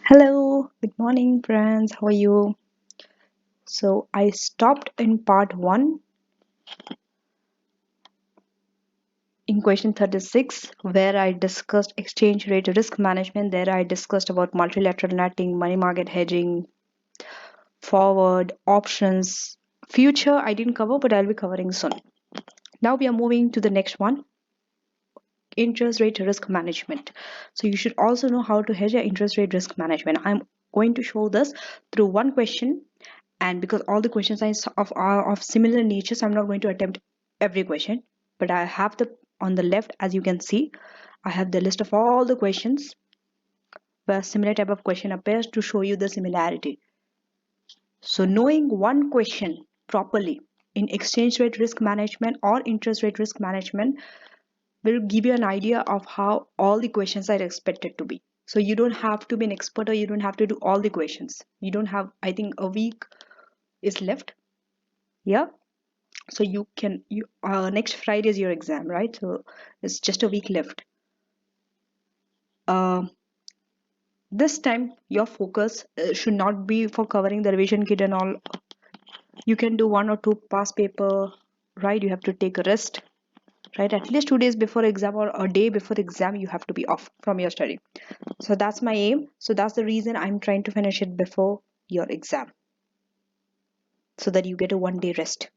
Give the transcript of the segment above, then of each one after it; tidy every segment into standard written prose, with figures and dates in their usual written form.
Hello, good morning, friends. How are you? So, I stopped in part 1 in question 36, where I discussed exchange rate risk management. There, I discussed about multilateral netting, money market hedging, forward, options, future. I didn't cover, but I'll be covering soon. Now, we are moving to the next one, interest rate risk management. So, you should also know how to hedge your interest rate risk management. I'm going to show this through one question, and because all the questions are of similar nature, so I'm not going to attempt every question, but I have the on the left, as you can see, I have the list of all the questions where similar type of question appears to show you the similarity. So knowing one question properly in exchange rate risk management or interest rate risk management will give you an idea of how all the questions are expected to be. So you don't have to be an expert, or you don't have to do all the questions. You don't have, I think a week is left. Yeah, so you next Friday is your exam, right? So it's just a week left. uh, this time your focus should not be for covering the revision kit and all. You can do one or two past paper, right? You have to take a rest, right? At least 2 days before exam or a day before exam, you have to be off from your study. So that's my aim. So that's the reason I'm trying to finish it before your exam, so that you get a 1 day rest.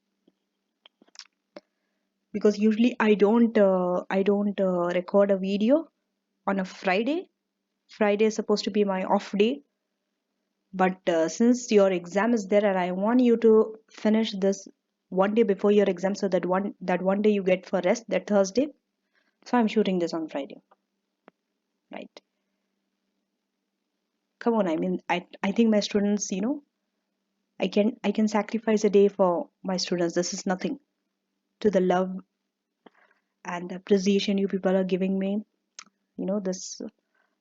Because usually I don't record a video on a Friday. Friday is supposed to be my off day, but since your exam is there and I want you to finish this 1 day before your exam, so that one day you get for rest, that Thursday. So I'm shooting this on Friday, right? Come on, I mean, I think my students, I can sacrifice a day for my students. This is nothing to the love and the appreciation you people are giving me. This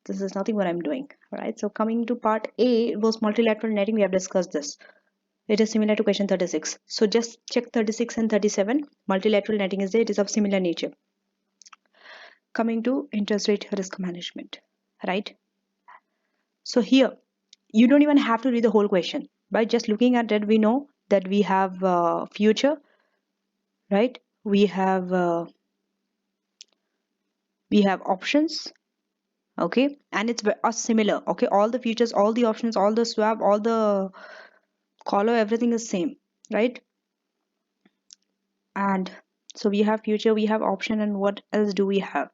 is nothing what I'm doing. All right, so coming to part A, it was multilateral netting. We have discussed this. It is similar to question 36. So just check 36 and 37. Multilateral netting is there. It is of similar nature. Coming to interest rate risk management, right? So here, you don't even have to read the whole question. By just looking at it, we know that we have future, right? We have options, okay? And it's similar, okay? All the futures, all the options, all the swap, all the color, everything is same, right? And so we have future, we have option, and what else do we have?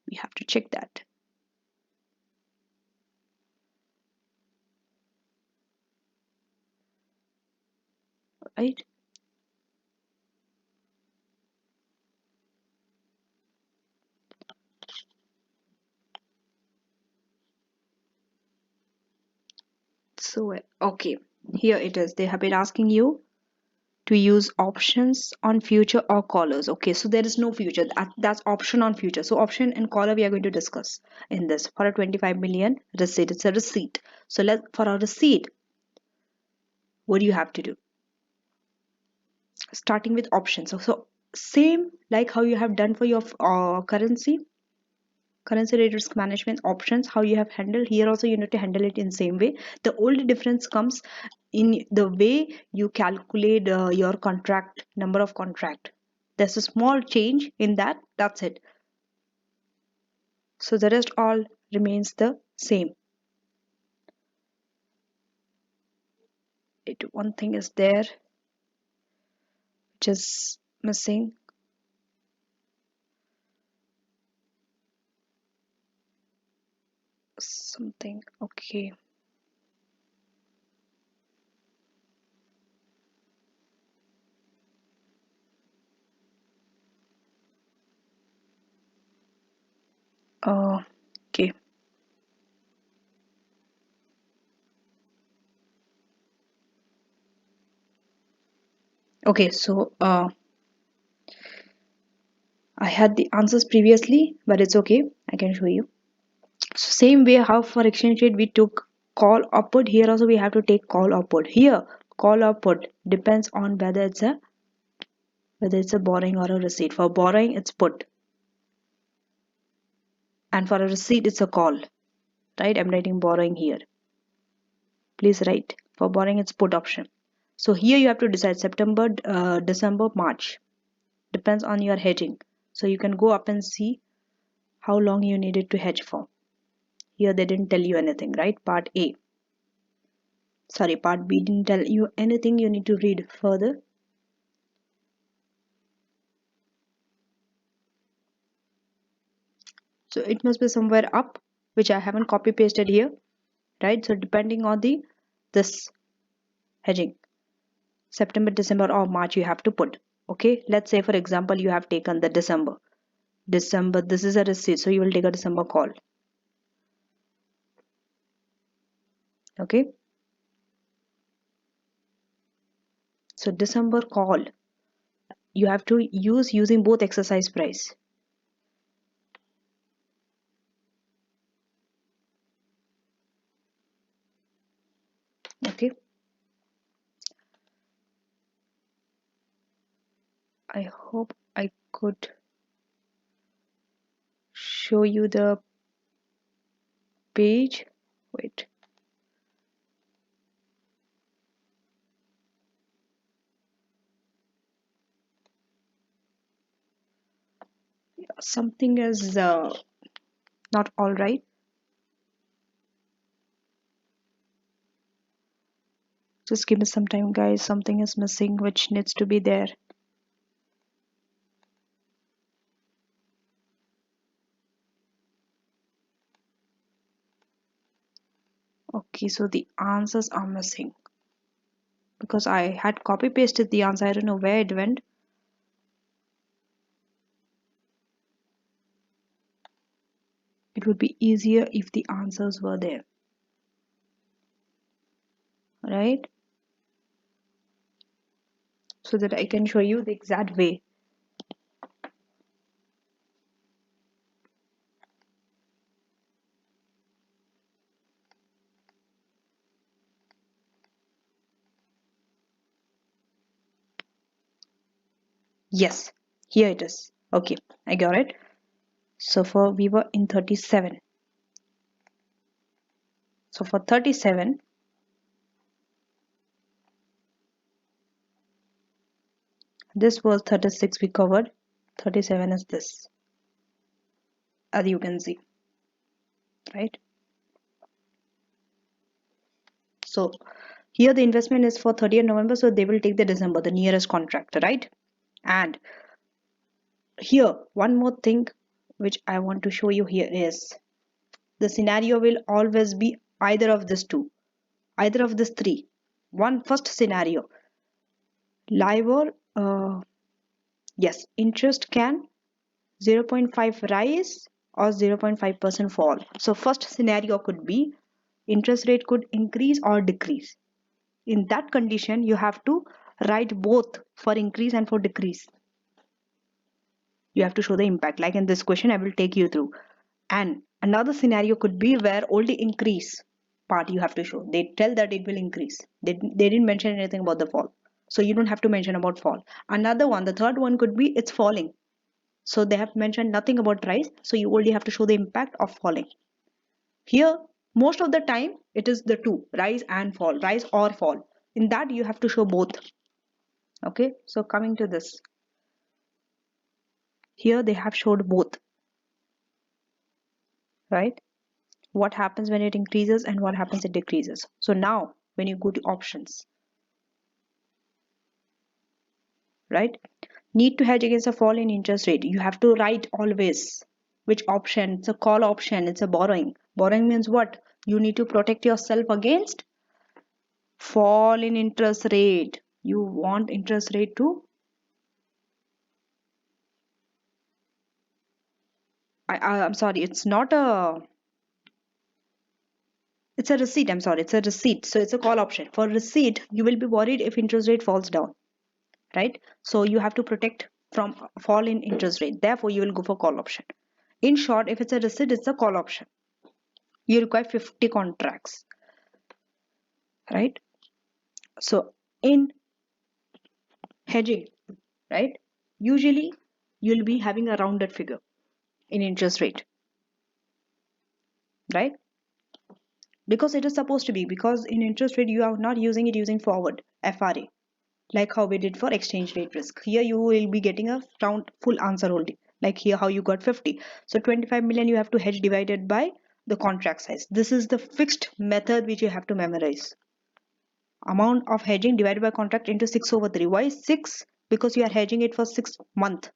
We have to check that, right? So okay, here it is. They have been asking you to use options on future or callers. Okay, so there is no future. That's option on future. So option and caller we are going to discuss in this. For a 25 million receipt, it's a receipt. So for a receipt, what do you have to do? Starting with options. So same like how you have done for your currency rate risk management options, how you have handled here, also you need to handle it in same way. The only difference comes in the way you calculate your contract, number of contract. There's a small change in that, that's it. So the rest all remains the same. One thing is there which is missing. Something, okay. Okay. Okay, so I had the answers previously, but it's okay, I can show you. So same way how for exchange rate we took call or put, here also we have to take call or put. Here call or put depends on whether it's a borrowing or a receipt. For borrowing it's put, and for a receipt it's a call, right? I'm writing borrowing here. Please write. For borrowing, it's put option. So here you have to decide September, December, March. Depends on your hedging. So you can go up and see how long you needed to hedge for. Here they didn't tell you anything, right? Part A. Sorry, part B didn't tell you anything. You need to read further. So it must be somewhere up, which I haven't copy pasted here, right? So depending on this hedging, September, December or March you have to put. Okay, let's say for example you have taken the December. This is a receipt, so you will take a December call. Okay, so December call you have to use using both exercise price. Okay, I hope I could show you the page. Wait. Something is not all right. Just give me some time, guys. Something is missing which needs to be there. Okay, so the answers are missing because I had copy pasted the answer. I don't know where it went. It would be easier if the answers were there, right? So that I can show you the exact way. Yes, here it is. Okay, I got it. So we were in 37. So for 37, this was 36 we covered. 37 is this, as you can see, right? So here the investment is for 30th November, so they will take the December, the nearest contract, right? And here, one more thing which I want to show you here is the scenario will always be either of these two, either of these three. One first scenario, LIBOR, yes, interest can 0.5 rise or 0.5% fall. So first scenario could be interest rate could increase or decrease. In that condition, you have to write both for increase and for decrease. You have to show the impact. Like in this question, I will take you through. And another scenario could be where only increase part you have to show. They tell that it will increase. They didn't mention anything about the fall. So you don't have to mention about fall. Another one, the third one could be it's falling. So they have mentioned nothing about rise. So you only have to show the impact of falling. Here, most of the time, it is the two, rise and fall, rise or fall. In that, you have to show both. Okay, so coming to this. Here they have showed both, right? What happens when it increases and what happens it decreases. So now when you go to options, right? Need to hedge against a fall in interest rate. You have to write always which option. It's a call option. It's a borrowing. Borrowing means what? You need to protect yourself against fall in interest rate. You want interest rate to I'm sorry, it's a receipt. I'm sorry, it's a receipt. So it's a call option. For receipt, you will be worried if interest rate falls down, right? So you have to protect from fall in interest rate. Therefore, you will go for call option. In short, if it's a receipt, it's a call option. You require 50 contracts, right? So in hedging, right? Usually you'll be having a rounded figure in interest rate, right? because it is supposed to be, because in interest rate you are not using it using forward FRA, like how we did for exchange rate risk. Here you will be getting a round full answer only, like here how you got 50. So 25 million you have to hedge divided by the contract size. This is the fixed method which you have to memorize. Amount of hedging divided by contract into 6/3. Why 6? Because you are hedging it for 6 months.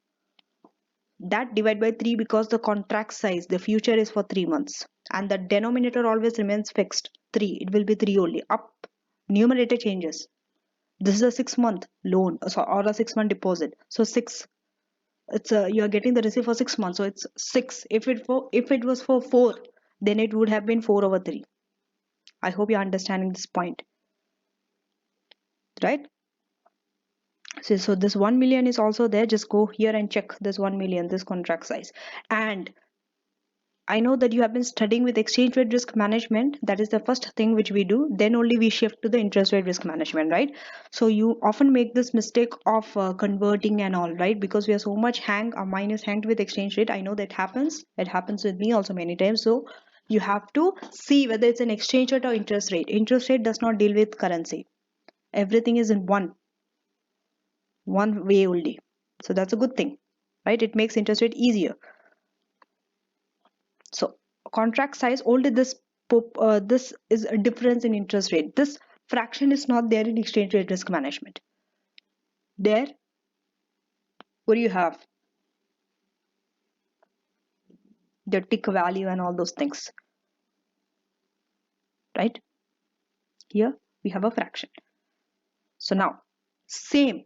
That divide by 3 because the contract size, the future is for 3 months. And the denominator always remains fixed. 3. It will be 3 only. Up. Numerator changes. This is a 6 month loan or a 6 month deposit. So 6. It's you are getting the receipt for 6 months. So it's 6. If it was for 4, then it would have been 4/3. I hope you're understanding this point. Right? So this 1 million is also there. Just go here and check this 1 million, this contract size. And I know that you have been studying with exchange rate risk management. That is the first thing which we do. Then only we shift to the interest rate risk management, right? So you often make this mistake of converting and all, right? Because we are so much our mind is hanged with exchange rate. I know that happens. It happens with me also many times. So you have to see whether it's an exchange rate or interest rate. Interest rate does not deal with currency. Everything is in one way only. So that's a good thing, right? It makes interest rate easier. So contract size, only this is a difference in interest rate. This fraction is not there in exchange rate risk management. There, what do you have? The tick value and all those things, right? Here we have a fraction. So now, same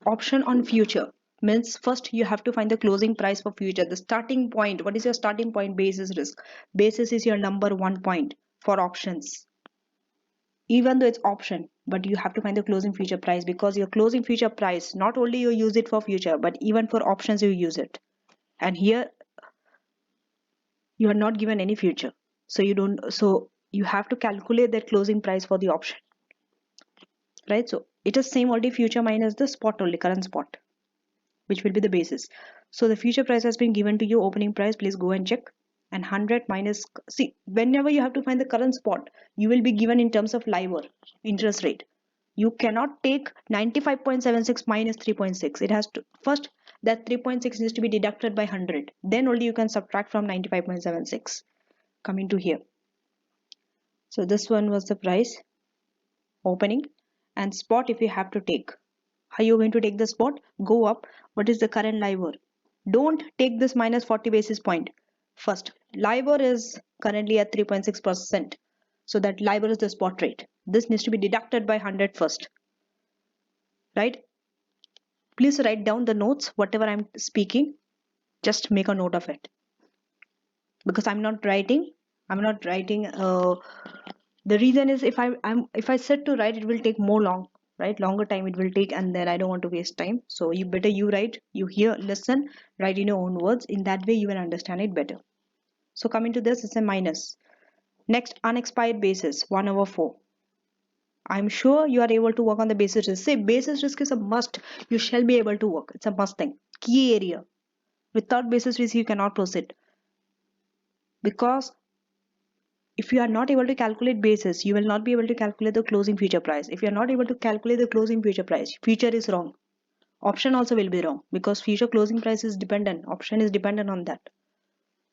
option on future means first you have to find the closing price for future. The starting point, what is your starting point? Basis risk. Basis is your number 1 point for options. Even though it's option, but you have to find the closing future price, because your closing future price, not only you use it for future, but even for options you use it. And here you are not given any future, so you have to calculate that closing price for the option, right? So it is same only, future minus the spot only, current spot, which will be the basis. So the future price has been given to you, opening price, please go and check. And 100 minus, see, whenever you have to find the current spot, you will be given in terms of LIBOR interest rate. You cannot take 95.76 minus 3.6. It has to first, that 3.6 needs to be deducted by 100. Then only you can subtract from 95.76. Coming to here. So this one was the price opening, and spot if you have to take. How are you going to take the spot? Go up. What is the current LIBOR? Don't take this minus 40 basis point. First, LIBOR is currently at 3.6%. So that LIBOR is the spot rate. This needs to be deducted by 100 first. Right? Please write down the notes, whatever I'm speaking. Just make a note of it. Because I'm not writing. The reason is if I set to write, it will take more long, right? Longer time it will take, and then I don't want to waste time. So you write, you hear, listen, write in your own words. In that way you will understand it better. So coming to this, it's a minus. Next, unexpired basis 1/4. I'm sure you are able to work on the basis risk. Say basis risk is a must. You shall be able to work. It's a must thing. Key area. Without basis risk you cannot proceed. Because if you are not able to calculate basis, you will not be able to calculate the closing future price. If you are not able to calculate the closing future price, future is wrong. Option also will be wrong, because future closing price is dependent. Option is dependent on that.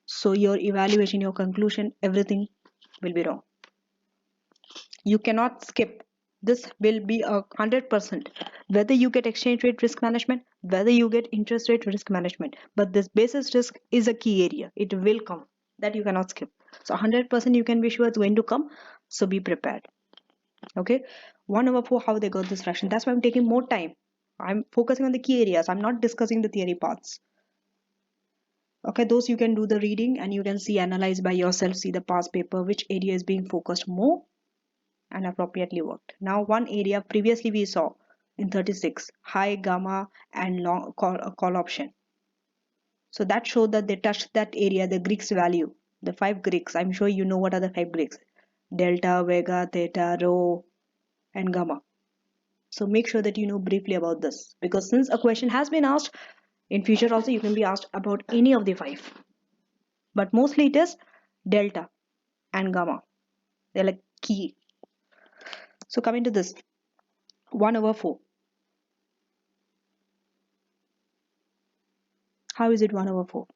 So your evaluation, your conclusion, everything will be wrong. You cannot skip. This will be 100%. Whether you get exchange rate risk management, whether you get interest rate risk management, but this basis risk is a key area. It will come. That you cannot skip. So 100% you can be sure it's going to come. So be prepared. Okay. 1/4, how they got this fraction. That's why I'm taking more time. I'm focusing on the key areas. I'm not discussing the theory parts. Okay, those you can do the reading and you can see, analyze by yourself, see the past paper, which area is being focused more and appropriately worked. Now one area previously we saw in 36, high, gamma and long call option. So that showed that they touched that area, the Greeks value, the 5 Greeks. I'm sure you know what are the 5 Greeks. Delta, vega, theta, rho and gamma. So make sure that you know briefly about this, because since a question has been asked, in future also you can be asked about any of the 5. But mostly it is delta and gamma. They're like key. So coming to this, 1/4. How is it 1/4?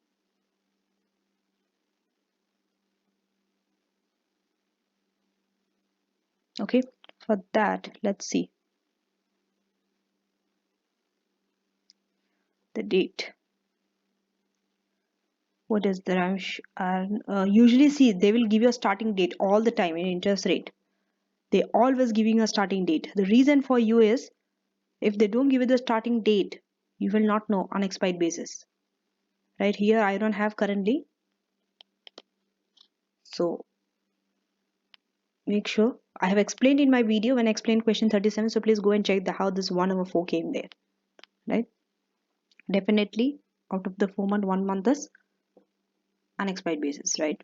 Okay, for that, let's see the date. What is the usually see they will give you a starting date all the time in interest rate. They always giving a starting date. The reason for you is if they don't give you the starting date, you will not know on expired basis. Right here, I don't have currently. So make sure I have explained in my video when I explained question 37. So please go and check how this 1/4 came there. Right? Definitely out of the 4 month, 1 month is unexpired basis, right?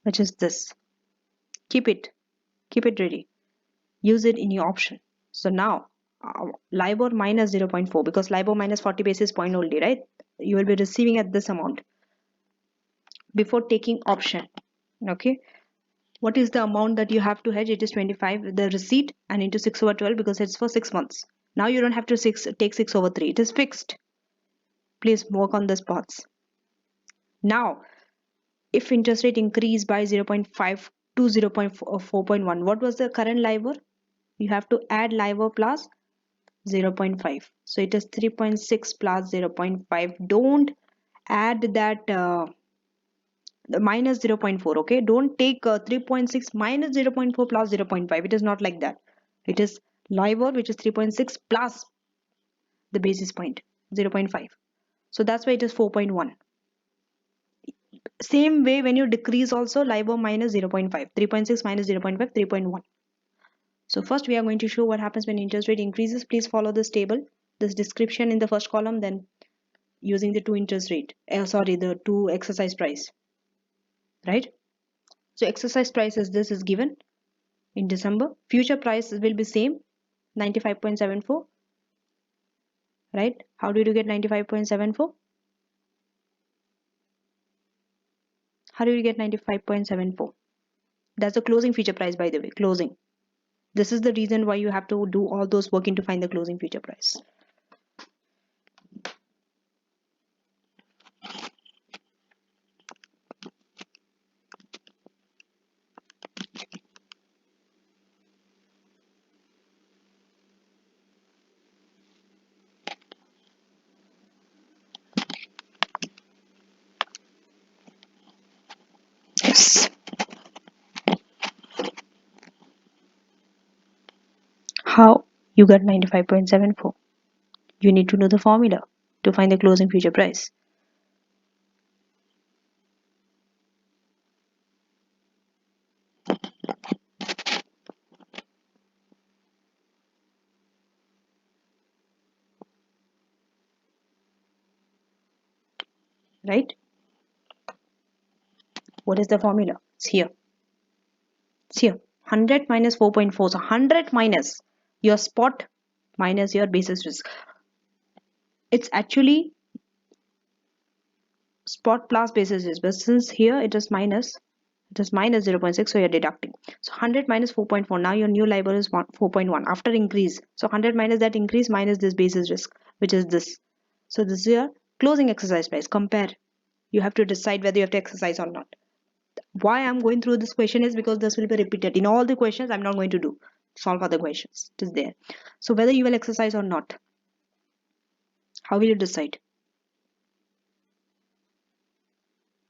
Which is this. Keep it ready. Use it in your option. So now LIBOR minus 0.4 because LIBOR minus 40 basis point only, right? You will be receiving at this amount before taking option. Okay. What is the amount that you have to hedge? It is 25 with the receipt and into 6/12 because it's for 6 months. Now you don't have to take 6/3. It is fixed. Please work on this parts. Now, if interest rate increase by 0.5 to 0.4.1, what was the current LIBOR? You have to add LIBOR plus 0.5. So it is 3.6 plus 0.5. Don't add that the minus 0.4. Okay, don't take 3.6 minus 0.4 plus 0.5. It is not like that. It is LIBOR which is 3.6 plus the basis point 0.5. So that's why it is 4.1. Same way when you decrease also LIBOR minus 0.5. 3.6 minus 0.5, 3.1. So first we are going to show what happens when interest rate increases. Please follow this table, this description in the first column, then using the two interest rate, the two exercise price, right? So exercise price is this is given in December. Future price will be same, 95.74, right? How did you get 95.74? How do you get 95.74? That's the closing future price, by the way, closing. This is the reason why you have to do all those working to find the closing future price. Yes. How you got 95.74? You need to know the formula to find the closing future price. Right? What is the formula? It's here. It's here. 100 minus 4.4. So 100 minus your spot minus your basis risk. It's actually spot plus basis risk, but since here it is minus 0.6, so you're deducting. So 100 minus 4.4. Now your new LIBOR is 4.1 after increase. So 100 minus that increase minus this basis risk, which is this. So this is your closing exercise price. Compare. You have to decide whether you have to exercise or not. Why I'm going through this question is because this will be repeated in all the questions. I'm not going to do solve other questions. It is there. So whether you will exercise or not, how will you decide?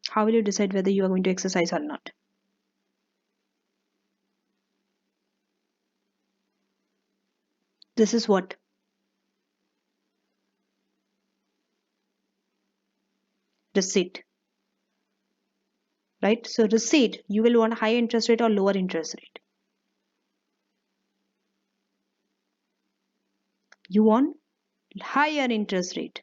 How will you decide whether you are going to exercise or not? This is what? Receipt. Right? So receipt, you will want higher interest rate or lower interest rate. You want higher interest rate.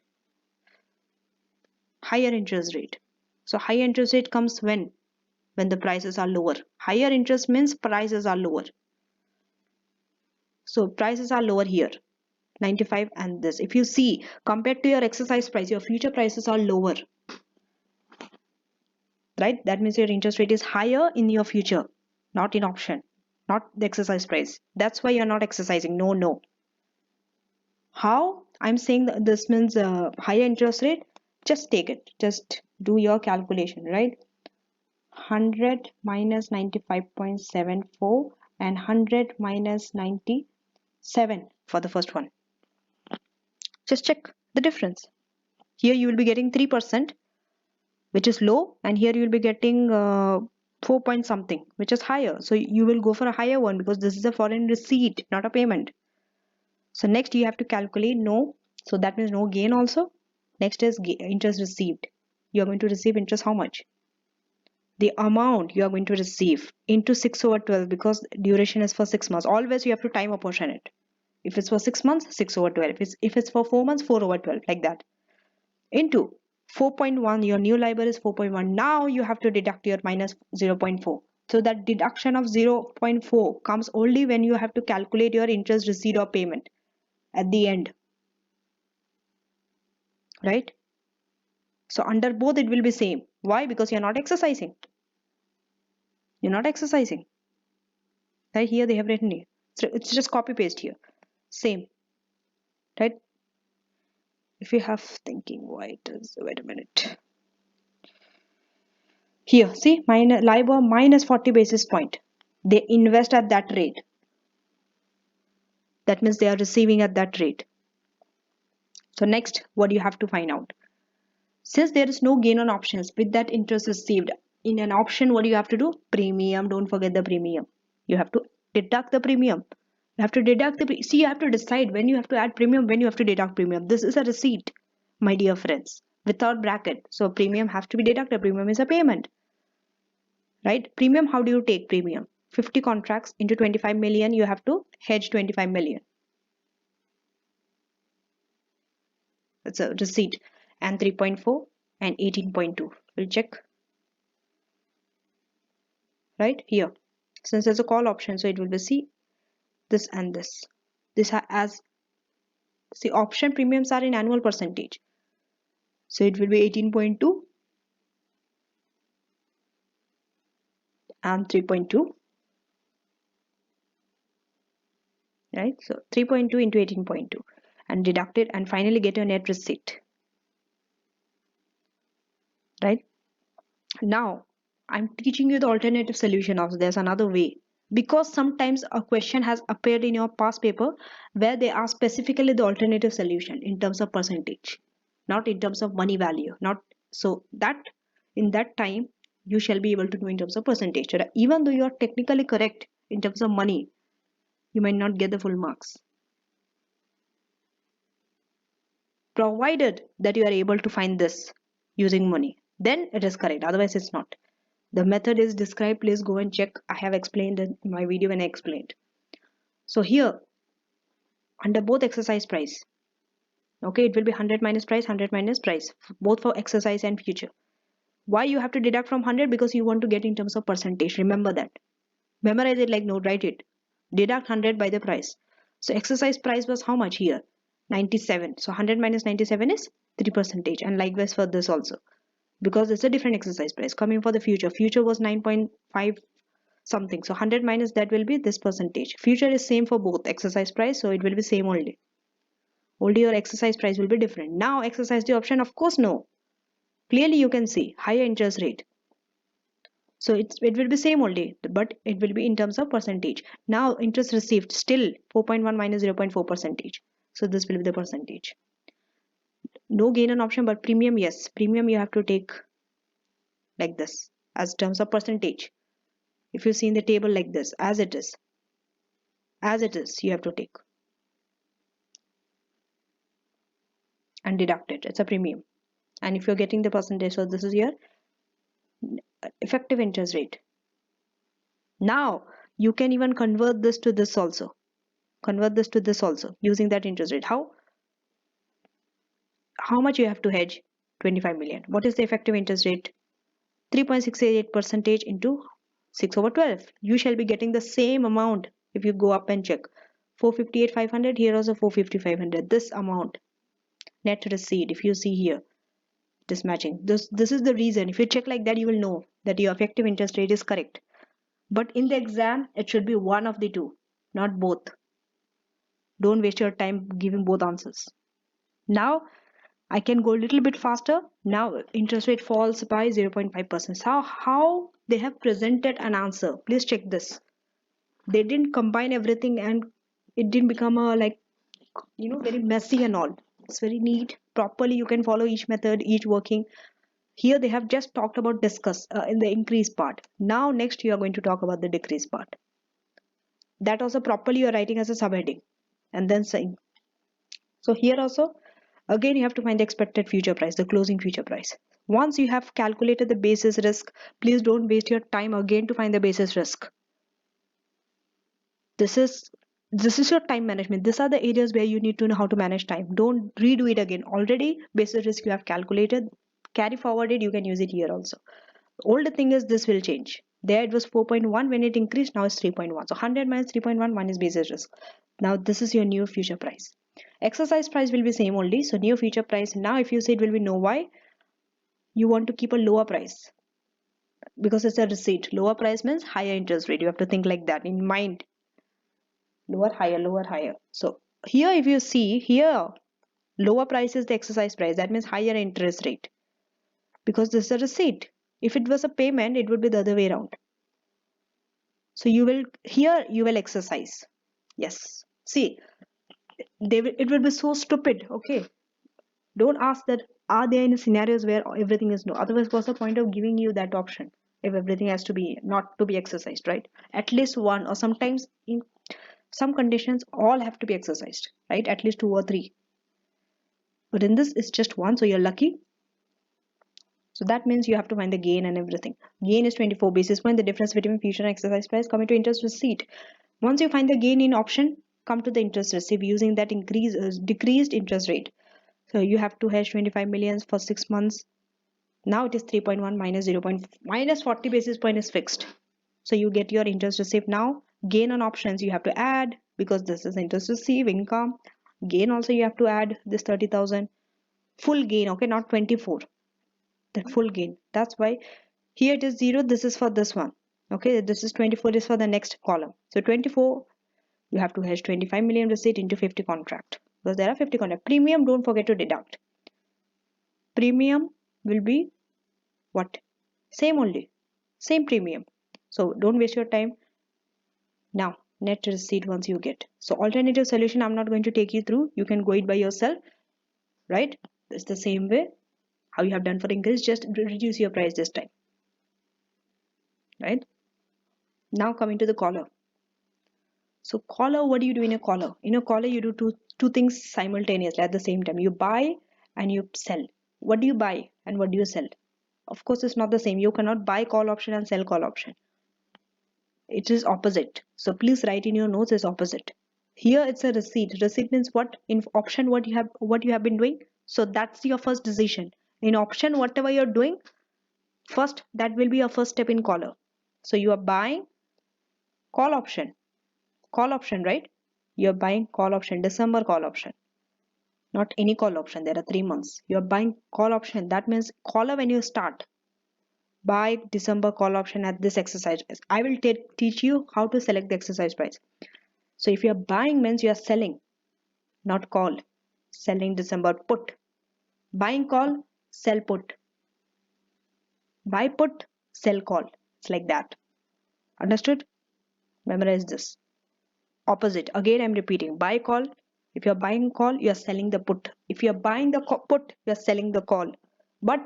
Higher interest rate. So higher interest rate comes when the prices are lower. Higher interest means prices are lower. So prices are lower here. 95 and this. If you see, compared to your exercise price, your future prices are lower, right? That means your interest rate is higher in your future, not in option, not the exercise price. That's why you're not exercising. No, no. How? I'm saying that this means higher interest rate. Just take it. Just do your calculation, right? 100 minus 95.74 and 100 minus 97 for the first one. Just check the difference. Here you will be getting 3%, which is low, and here you will be getting 4 point something, which is higher. So you will go for a higher one because this is a foreign receipt, not a payment. So next you have to calculate no. So that means no gain also. Next is interest received. You are going to receive interest how much? The amount you are going to receive into 6 over 12 because duration is for 6 months. Always you have to time apportion it. If it's for 6 months, 6 over 12. If it's for 4 months, 4 over 12, like that. Into 4.1, your new LIBOR is 4.1. Now you have to deduct your minus 0.4. So that deduction of 0.4 comes only when you have to calculate your interest receipt or payment at the end. Right? So under both it will be same. Why? Because you're not exercising. You're not exercising. Right? Here they have written here. So it's just copy paste here. Same. Right? If you have thinking why it is, wait a minute. Here, see, LIBOR minus 40 basis point. They invest at that rate. That means they are receiving at that rate. So next, what you have to find out? Since there is no gain on options with that interest received, in an option, what do you have to do? Premium, don't forget the premium. You have to deduct the premium. You have to deduct the, see, you have to decide when you have to add premium, when you have to deduct premium. This is a receipt, my dear friends, without bracket. So premium have to be deducted. Premium is a payment. Right? Premium, how do you take premium? 50 contracts into 25 million, you have to hedge 25 million. That's a receipt. And 3.4 and 18.2. We'll check. Right? Here. Since there's a call option, so it will be C, this and this. This as, see, option premiums are in annual percentage. So it will be 18.2 and 3.2. Right? So 3.2 into 18.2 and deduct it and finally get your net receipt. Right? Now, I'm teaching you the alternative solution also. There's another way. Because sometimes a question has appeared in your past paper where they ask specifically the alternative solution in terms of percentage, not in terms of money value. Not so that in that time you shall be able to do in terms of percentage. So even though you are technically correct in terms of money, you might not get the full marks. Provided that you are able to find this using money, then it is correct. Otherwise, it's not. The method is described. Please go and check. I have explained in my video when I explained. So here, under both exercise price, okay, it will be 100 minus price, 100 minus price, both for exercise and future. Why you have to deduct from 100? Because you want to get in terms of percentage. Remember that. Memorize it like note, write it. Deduct 100 by the price. So exercise price was how much here? 97. So 100 minus 97 is 3%. And likewise for this also. Because it's a different exercise price. Coming for the future. Future was 9.5 something. So 100 minus that will be this percentage. Future is same for both exercise price. So it will be same only. Only your exercise price will be different. Now exercise the option, of course no. Clearly you can see higher interest rate. So it will be same only, but it will be in terms of percentage. Now interest received still 4.1 minus 0.4 percentage. So this will be the percentage. No gain on option, but premium, yes. Premium you have to take like this as terms of percentage. If you see in the table like this, as it is, you have to take and deduct it. It's a premium. And if you're getting the percentage, so this is your effective interest rate. Now you can even convert this to this also. Convert this to this also using that interest rate. How much you have to hedge? 25 million. What is the effective interest rate? 3.68% into 6 over 12. You shall be getting the same amount if you go up and check. 458 500, here also 450 500. This amount net receipt, if you see here, this matching, this is the reason. If you check like that, you will know that your effective interest rate is correct. But in the exam, it should be one of the two, not both. Don't waste your time giving both answers. Now I can go a little bit faster. Now interest rate falls by 0.5%. How they have presented an answer. Please check this. They didn't combine everything and it didn't become a like, very messy and all. It's very neat. Properly you can follow each method, each working. Here they have just talked about discuss in the increase part. Now next you are going to talk about the decrease part. That also properly you are writing as a subheading and then saying. So here also, again you have to find the expected future price, the closing future price. Once you have calculated the basis risk, please don't waste your time again to find the basis risk. This is your time management. These are the areas where you need to know how to manage time. Don't redo it again. Already basis risk you have calculated, carry forward it, you can use it here also. The only thing is this will change. There it was 4.1, when it increased, now it's 3.1. So 100 minus 3.1, one is basis risk. Now this is your new future price. Exercise price will be same only. So new future price. Now if you say it will be no, why? You want to keep a lower price because it's a receipt. Lower price means higher interest rate. You have to think like that in mind. Lower, higher, lower, higher. So here if you see here, lower price is the exercise price. That means higher interest rate because this is a receipt. If it was a payment, it would be the other way around. So you will exercise. Yes. See, it will be so stupid. Okay. Don't ask that are there any scenarios where everything is no. Otherwise, what's the point of giving you that option if everything has to be not to be exercised, right? At least one, or sometimes in some conditions all have to be exercised, right? At least two or three. But in this it's just one, so you're lucky. So that means you have to find the gain and everything. Gain is 24 basis point, the difference between future and exercise price. Coming to interest receipt. Once you find the gain in option, come to the interest receipt using that decreased interest rate. So you have to hedge 25 million for 6 months. Now it is 3.1 minus 0. Minus 40 basis point is fixed. So you get your interest receipt now. Gain on options you have to add because this is interest receipt income. Gain also you have to add this 30,000. Full gain, okay, not 24. That full gain. That's why here it is 0. This is for this one. Okay, this is 24 is for the next column. So 24, you have to hedge 25 million receipt into 50 contract because there are 50 contract. Premium, don't forget to deduct. Premium will be what? Same only. Same premium. So don't waste your time. Now, net receipt once you get. So alternative solution, I'm not going to take you through. You can go it by yourself, right? It's the same way how you have done for increase, just reduce your price this time, right? Now coming to the collar. So collar, what do you do in a collar? In a collar, you do two things simultaneously at the same time. You buy and you sell. What do you buy and what do you sell? Of course, it's not the same. You cannot buy call option and sell call option. It is opposite. So please write in your notes is opposite. Here it's a receipt. Receipt means what? In option, what you have been doing. So that's your first decision. In option, whatever you're doing, first that will be your first step in collar. So you are buying call option. Call option, right? You're buying call option, December call option. Not any call option. There are 3 months. You're buying call option. That means collar when you start. Buy December call option at this exercise price. I will teach you how to select the exercise price. So if you're buying means you're selling, not call. Selling December put. Buying call, sell put. Buy put, sell call. It's like that. Understood? Memorize this. Opposite. Again, I'm repeating. Buy call. If you're buying call, you're selling the put. If you're buying the put, you're selling the call. But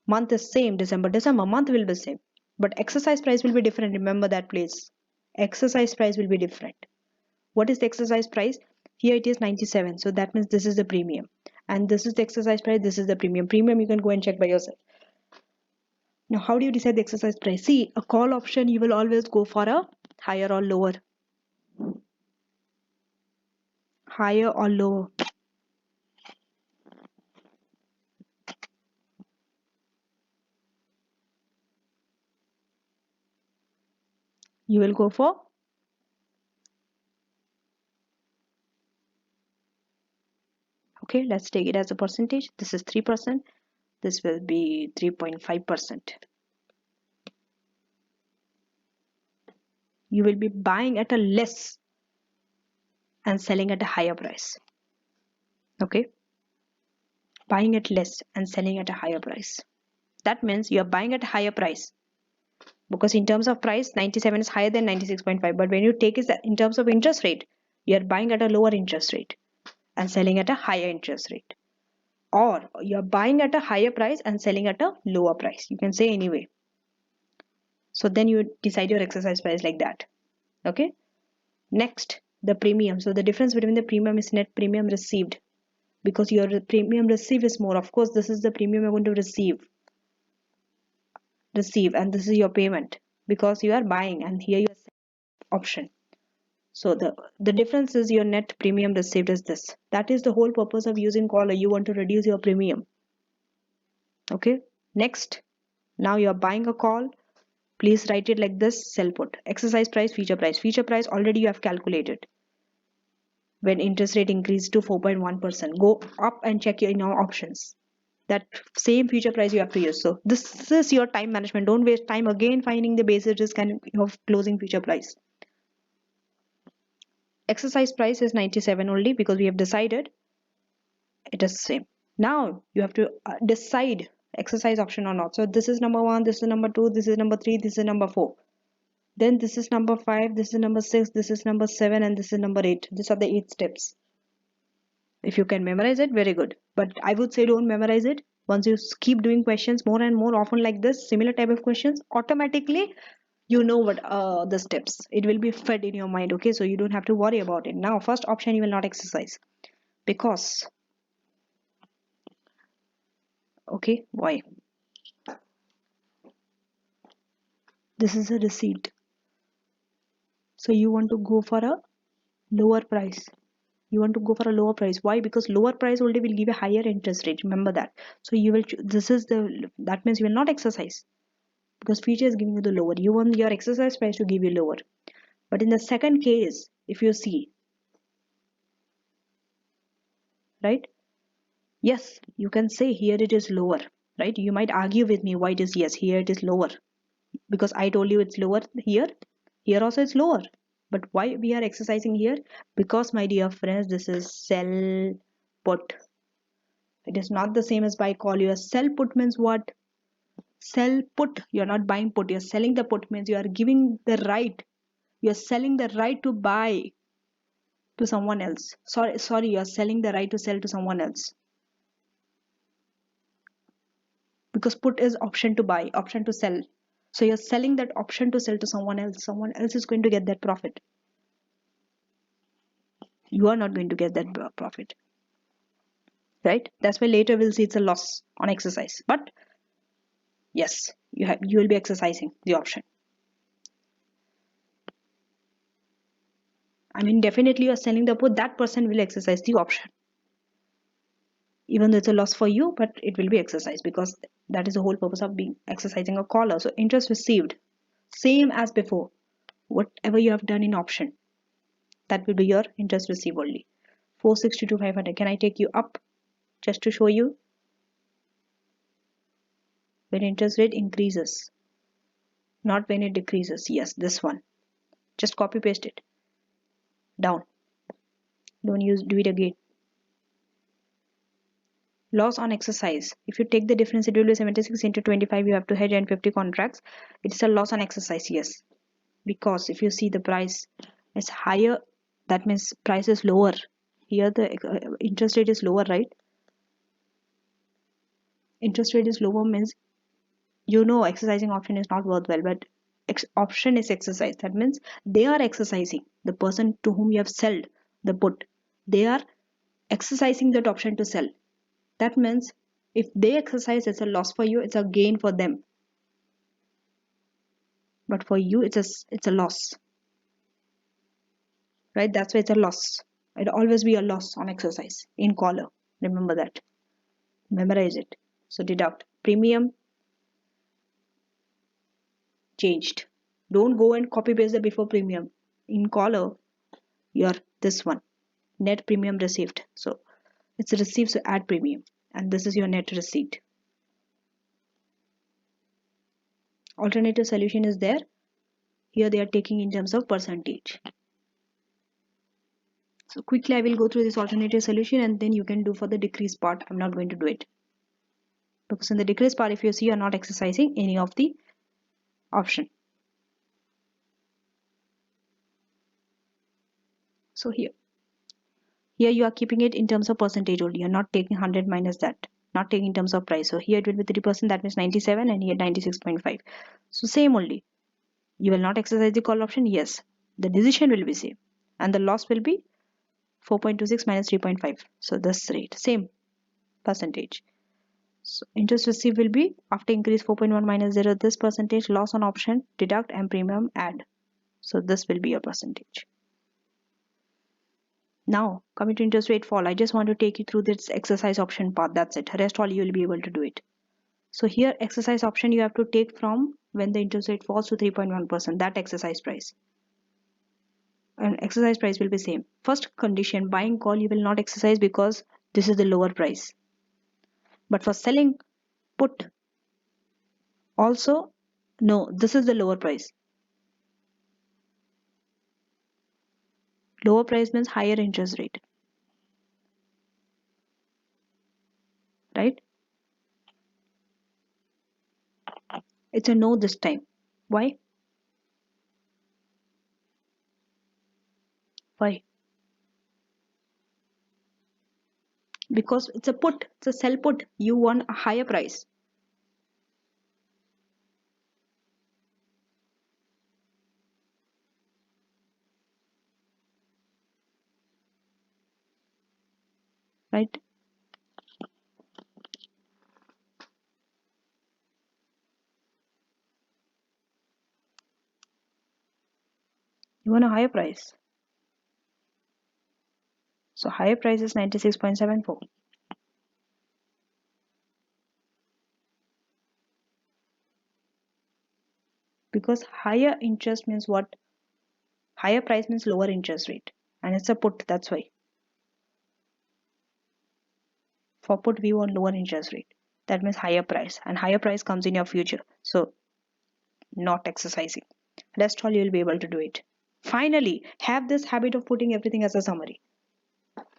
month is same. December, month will be same. But exercise price will be different. Remember that, please. Exercise price will be different. What is the exercise price? Here it is 97. So that means this is the premium. And this is the exercise price. This is the premium. Premium you can go and check by yourself. Now, how do you decide the exercise price? See, a call option, you will always go for a higher or lower. Higher or lower. You will go for Okay, let's take it as a percentage. This is 3%. This will be 3.5%. You will be buying at a less and selling at a higher price. Okay, buying at less and selling at a higher price. That means you are buying at a higher price, because in terms of price 97 is higher than 96.5, but when you take it in terms of interest rate, you are buying at a lower interest rate and selling at a higher interest rate, or you are buying at a higher price and selling at a lower price. You can say anyway. So then you decide your exercise price like that. Okay, next, the premium. So the difference between the premium is net premium received, because your premium received is more. Of course, this is the premium you're going to receive, and this is your payment because you are buying, and here you are option. So the difference is your net premium received is this. That is the whole purpose of using caller. You want to reduce your premium. Okay, next, now you are buying a call. Please write it like this: sell put, exercise price, future price. Future price already you have calculated. When interest rate increased to 4.1%, go up and check your options. That same future price you have to use. So this is your time management. Don't waste time again finding the basis risk and of closing future price. Exercise price is 97 only because we have decided it is same. Now you have to decide exercise option or not. So this is number 1, this is number 2, this is number 3, this is number 4. Then this is number 5, this is number 6, this is number 7, and this is number 8. These are the 8 steps. If you can memorize it, very good. But I would say don't memorize it. Once you keep doing questions more and more often like this, similar type of questions, automatically you know what the steps. It will be fed in your mind. Okay, so you don't have to worry about it. Now, first option you will not exercise because. Okay, why? This is a receipt. So you want to go for a lower price. You want to go for a lower price. Why? Because lower price only will give a higher interest rate. Remember that. So you will. This is the. That means you will not exercise because future is giving you the lower. You want your exercise price to give you lower. But in the second case, if you see, right? Yes, you can say here it is lower, right? You might argue with me why it is yes, here it is lower. Because I told you it's lower here. Here also it's lower. But why we are exercising here? Because my dear friends, this is sell put. It is not the same as buy call. Your sell put means what? Sell put. You're not buying put. You're selling the put means you are giving the right. You're selling the right to buy to someone else. Sorry, you're selling the right to sell to someone else. Because put is option to buy, option to sell. So you're selling that option to sell to someone else. Someone else is going to get that profit. You are not going to get that profit. Right? That's why later we'll see it's a loss on exercise. But yes, you will be exercising the option. I mean, definitely you're selling the put, that person will exercise the option. Even though it's a loss for you, but it will be exercised because that is the whole purpose of being exercising a caller. So interest received, same as before. Whatever you have done in option, that will be your interest received only. 460 to 500. Can I take you up just to show you? When interest rate increases, not when it decreases. Yes, this one. Just copy paste it down. Don't do it again. Loss on exercise. If you take the difference, it will be 76 into 25. You have to hedge and 50 contracts. It's a loss on exercise. Yes, because if you see the price is higher, that means price is lower. Here the interest rate is lower, right? Interest rate is lower means exercising option is not worthwhile, but option is exercise. That means they are exercising. The person to whom you have sold the put, they are exercising that option to sell. That means if they exercise, it's a loss for you, it's a gain for them. But for you, it's a loss, right? That's why it's a loss. It always be a loss on exercise in collar. Remember that. Memorize it. So deduct premium changed. Don't go and copy paste the before premium. In collar, your this one net premium received. So It's received, so add premium, and this is your net receipt. Alternative solution is there. Here they are taking in terms of percentage. So quickly I will go through this alternative solution, and then you can do for the decrease part. I'm not going to do it because in the decrease part, if you see, you're not exercising any of the option. So here you are keeping it in terms of percentage only. You're not taking 100 minus that, not taking in terms of price. So here it will be 3%, that means 97, and here 96.5. So same only. You will not exercise the call option. Yes, the decision will be same, and the loss will be 4.26 minus 3.5. So this rate same percentage. So interest received will be after increase 4.1 minus 0, this percentage, loss on option, deduct, and premium add. So this will be your percentage. Now coming to interest rate fall, I just want to take you through this exercise option part. That's it. Rest all you will be able to do it. So here exercise option you have to take from when the interest rate falls to 3.1%, that exercise price. And exercise price will be same. First condition, buying call you will not exercise because this is the lower price. But for selling put also, no, this is the lower price. Lower price means higher interest rate, right? It's a no this time. Why? Why? Because it's a put, it's a sell put. You want a higher price. Right? You want a higher price. So higher price is 96.74. Because higher interest means what? Higher price means lower interest rate. And it's a put, that's why. For put we want lower interest rate. That means higher price. And higher price comes in your future. So not exercising. Rest all you will be able to do it. Finally, have this habit of putting everything as a summary.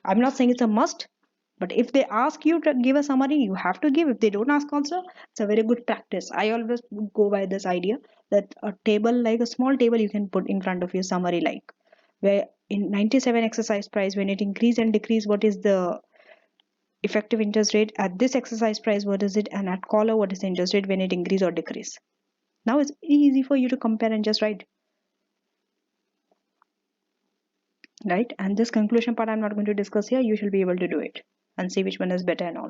I'm not saying it's a must, but if they ask you to give a summary, you have to give. If they don't ask also, it's a very good practice. I always go by this idea that a table, like a small table, you can put in front of your summary, like where in 97 exercise price, when it increase and decrease, what is the effective interest rate at this exercise price, what is it, and at caller, what is the interest rate when it increase or decrease. Now it's easy for you to compare and just write. Right, and this conclusion part I'm not going to discuss here. You should be able to do it and see which one is better and all,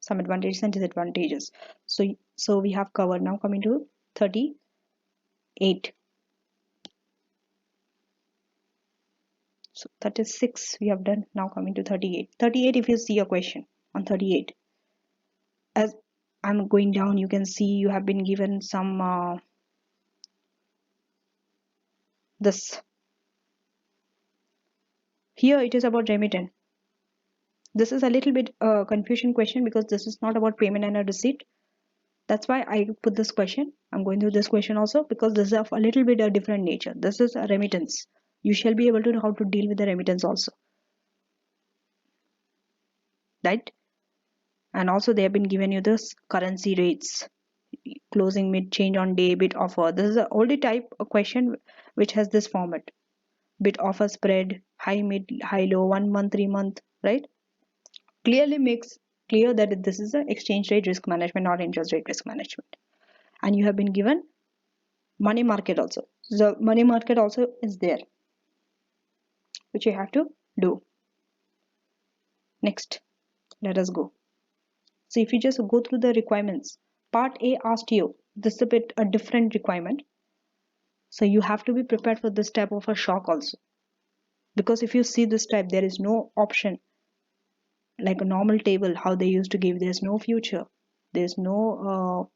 some advantages and disadvantages. So we have covered. Now coming to 38. So 36 we have done. Now coming to 38. If you see a question on 38, as I'm going down, you can see you have been given some this. Here it is about remittance. This is a little bit confusion question because this is not about payment and a receipt. That's why I put this question. I'm going through this question also because this is of a little bit a different nature. This is a remittance. You shall be able to know how to deal with the remittance also. Right? And also they have been given you this currency rates, closing, mid, change on day, bid offer. This is the only type of question which has this format. Bid offer, spread, high, mid, high, low, 1 month, 3 month, right? Clearly makes clear that this is an exchange rate risk management, not interest rate risk management. And you have been given money market also. The money market also is there, which you have to do. Next, let us go. So if you just go through the requirements, part A asked you, this is a bit a different requirement. So you have to be prepared for this type of a shock also. Because if you see this type, there is no option like a normal table, how they used to give, there's no future. There's no,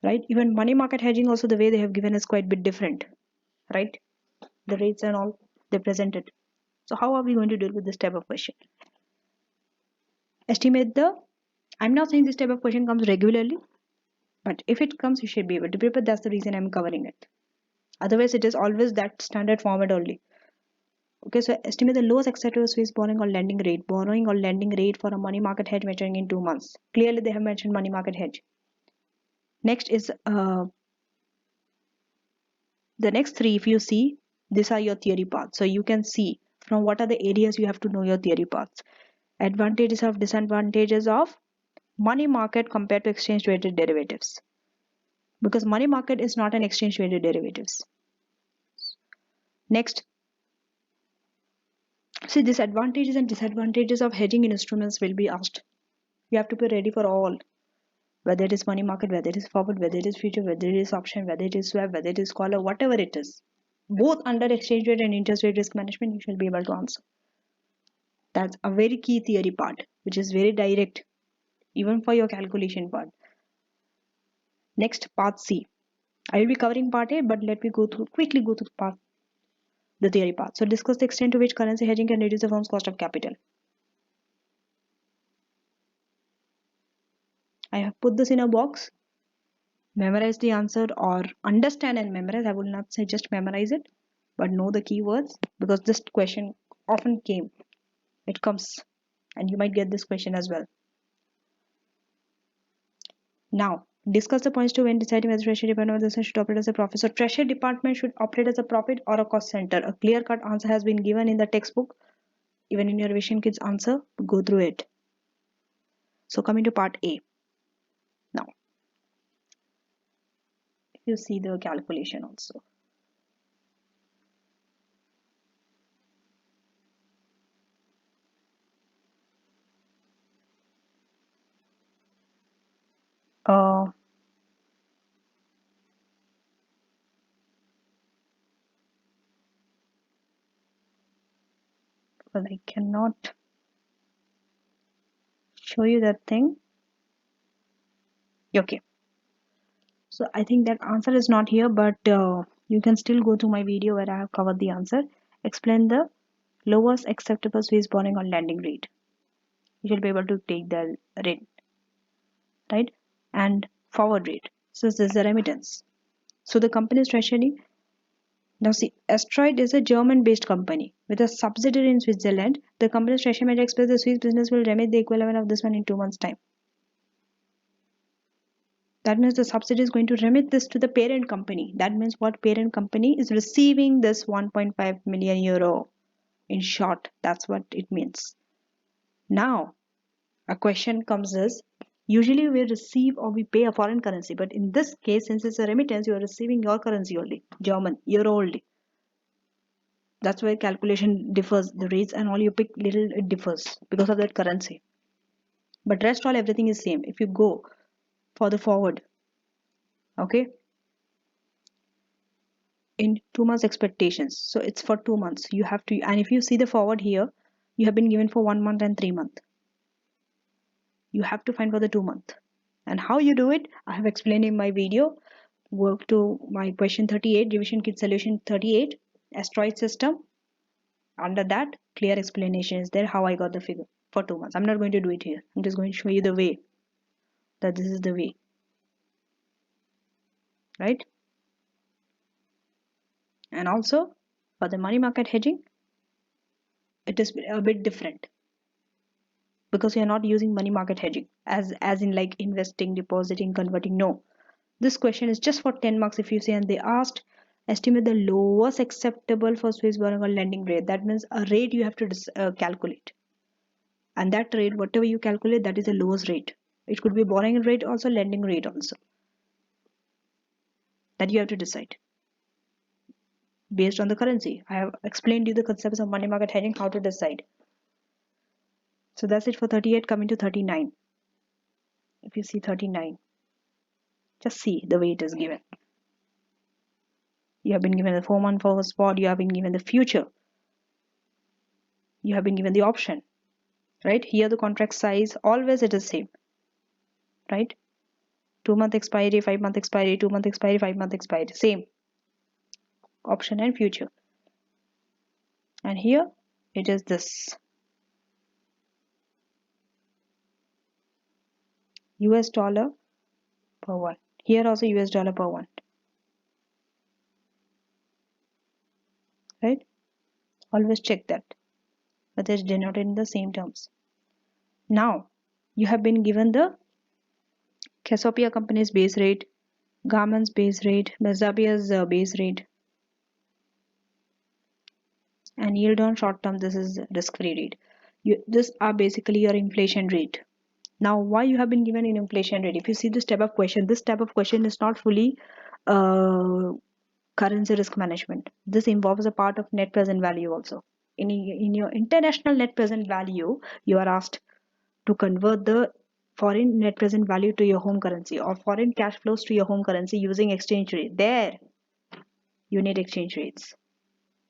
right? Even money market hedging also, the way they have given is quite a bit different, right? The rates and all they presented. So how are we going to deal with this type of question? Estimate the, I'm not saying this type of question comes regularly, but if it comes, you should be able to prepare. That's the reason I'm covering it. Otherwise, it is always that standard format only. Okay, so estimate the lowest acceptable Swiss borrowing or lending rate. Borrowing or lending rate for a money market hedge maturing in 2 months. Clearly, they have mentioned money market hedge. Next is the next three. If you see, these are your theory paths. So you can see from what are the areas you have to know your theory paths. Advantages of disadvantages of money market compared to exchange traded derivatives. Because money market is not an exchange traded derivatives. Next, see, disadvantages and disadvantages of hedging instruments will be asked. You have to be ready for all. Whether it is money market, whether it is forward, whether it is future, whether it is option, whether it is swap, whether it is collar, whatever it is. Both under exchange rate and interest rate risk management, you shall be able to answer. That's a very key theory part, which is very direct, even for your calculation part. Next, part C. I will be covering part A, but let me quickly go through the theory part. So discuss the extent to which currency hedging can reduce the firm's cost of capital. I have put this in a box. Memorize the answer or understand and memorize. I will not say just memorize it, but know the keywords, because this question often came. It comes, and you might get this question as well. Now, discuss the points to when deciding whether treasury department should operate as a profit. So treasury department should operate as a profit or a cost center. A clear-cut answer has been given in the textbook. Even in your revision kids answer, go through it. So coming to part A. Now, if you see the calculation also. Well, I cannot show you that thing. Okay. So I think that answer is not here, but you can still go to my video where I have covered the answer. Explain the lowest acceptable Swiss borrowing or lending rate. You should be able to take the rate, right? And forward rate. So this is the remittance. So the company's treasury. Now see, Asteroid is a German-based company with a subsidiary in Switzerland. The company's treasury manager expects the Swiss business will remit the equivalent of this one in 2 months' time. That means the subsidiary is going to remit this to the parent company. That means what parent company is receiving this 1.5 million euro. In short, that's what it means. Now, a question comes is, usually we receive or we pay a foreign currency, but in this case, since it's a remittance, you are receiving your currency only, German, euro only. That's why calculation differs, the rates and all you pick little it differs because of that currency. But rest all everything is same. If you go for the forward, okay, in 2 months expectations, so it's for 2 months you have to, and if you see the forward here, you have been given for 1 month and 3 month. You have to find for the 2 month, and how you do it I have explained in my video. Work to my question 38, revision kit solution 38, asteroid system. Under that, clear explanation is there how I got the figure for 2 months. I'm not going to do it here. I'm just going to show you the way that this is the way, right? And also for the money market hedging, it is a bit different because you're not using money market hedging as in like investing, depositing, converting. No, this question is just for 10 marks if you see, and they asked estimate the lowest acceptable for Swiss borrowing or lending rate. That means a rate you have to calculate, and that rate whatever you calculate, that is the lowest rate. It could be borrowing rate also, lending rate also, that you have to decide based on the currency. I have explained you the concepts of money market hedging, how to decide. So that's it for 38. Coming to 39. If you see 39, just see the way it is given. You have been given the 4-month forward spot, you have been given the future, you have been given the option, right? Here the contract size, always it is same, right? 2-month expiry, 5-month expiry, 2-month expiry, 5-month expiry, same option and future. And here it is this. US dollar per 1. Here also US dollar per 1. Right? Always check that whether it's denoted in the same terms. Now, you have been given the Cassiopeia company's base rate, Garment's base rate, Mezabia's base rate, and yield on short term, this is risk-free rate. This are basically your inflation rate. Now, why you have been given an inflation rate? If you see this type of question, this type of question is not fully uh, currency risk management. This involves a part of net present value also. In your international net present value, you are asked to convert the foreign net present value to your home currency or foreign cash flows to your home currency using exchange rate. There, you need exchange rates.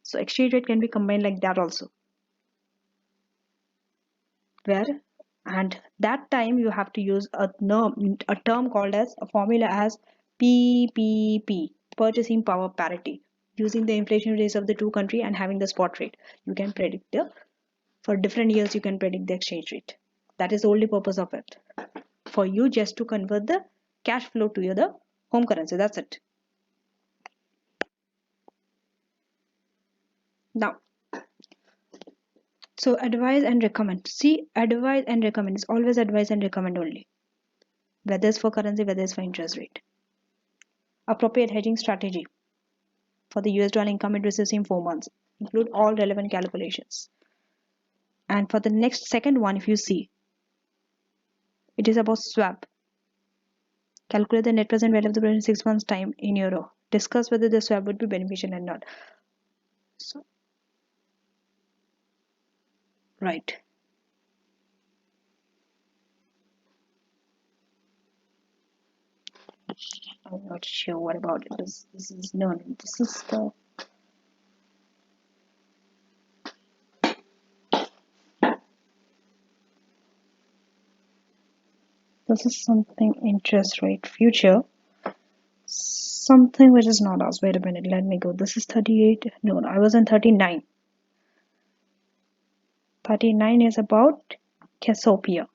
So exchange rate can be combined like that also. Where and that time you have to use a term called as a formula as PPP, purchasing power parity, using the inflation rates of the two country and having the spot rate. You can predict the for different years you can predict the exchange rate. That is the only purpose of it, for you just to convert the cash flow to the home currency. That's it. Now, so advise and recommend. See, advise and recommend is always advise and recommend only, whether it's for currency, whether it's for interest rate. Appropriate hedging strategy for the US dollar income it receives in 4 months. Include all relevant calculations. And for the next second one, if you see, it is about swap. Calculate the net present value of the present 6 months time in euro. Discuss whether the swap would be beneficial or not. So, right. I'm not sure what about it. This is no. This is the this is something interest rate future. Something which is not us. Wait a minute. Let me go. This is 38. No, I was in 39. 39 is about Cassiopeia.